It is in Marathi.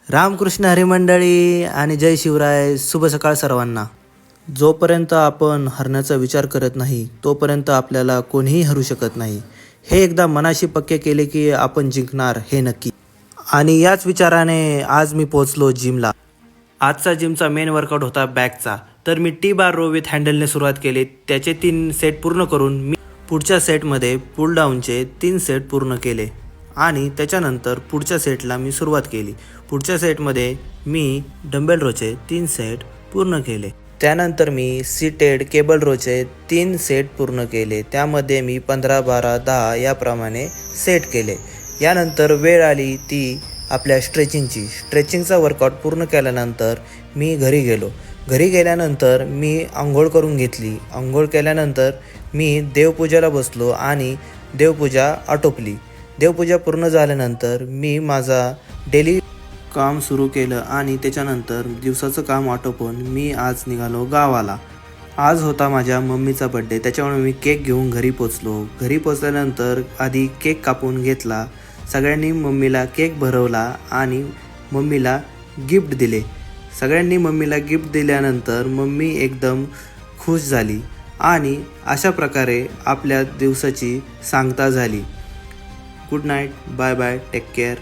रामकृष्ण हरी मंडळी आणि जय शिवराय. शुभ सकाळ सर्वांना. जोपर्यंत आपण हरण्याचा विचार करत नाही तोपर्यंत आपल्याला कोणीही हरू शकत नाही. हे एकदा मनाशी पक्के केले की आपण जिंकणार हे नक्की. आणि याच विचाराने आज मी पोहोचलो जिमला. आजचा जिमचा मेन वर्कआउट होता बॅकचा. तर मी टी बार रो विथ हँडलने सुरुवात केली. त्याचे 3 सेट पूर्ण करून मी पुढच्या सेटमध्ये पुल डाऊनचे 3 सेट पूर्ण केले आणि त्याच्यानंतर पुढच्या सेटला मी सुरुवात केली. पुढच्या सेटमध्ये मी डंबेल रोचे 3 सेट पूर्ण केले. त्यानंतर मी सीटेड केबल रोचे 3 सेट पूर्ण केले. त्यामध्ये मी 15, 12, 10 याप्रमाणे सेट केले. यानंतर वेळ आली ती आपल्या स्ट्रेचिंगचा वर्कआउट पूर्ण केल्यानंतर मी घरी गेलो. घरी गेल्यानंतर मी आंघोळ करून घेतली. आंघोळ केल्यानंतर मी देवपूजेला बसलो आणि देवपूजा आटोपली. देवपूजा पूर्ण झाल्यानंतर मी माझा डेली काम सुरू केलं आणि त्याच्यानंतर दिवसाचं काम आटोपून मी आज निघालो गावाला. आज होता माझ्या मम्मीचा बड्डे, त्याच्यामुळे मी केक घेऊन घरी पोचलो. घरी पोचल्यानंतर आधी केक कापून घेतला. सगळ्यांनी मम्मीला केक भरवला आणि मम्मीला गिफ्ट दिले. सगळ्यांनी मम्मीला गिफ्ट दिल्यानंतर मम्मी एकदम खुश झाली आणि अशा प्रकारे आपल्या दिवसाची सांगता झाली. Good night, bye bye, take care.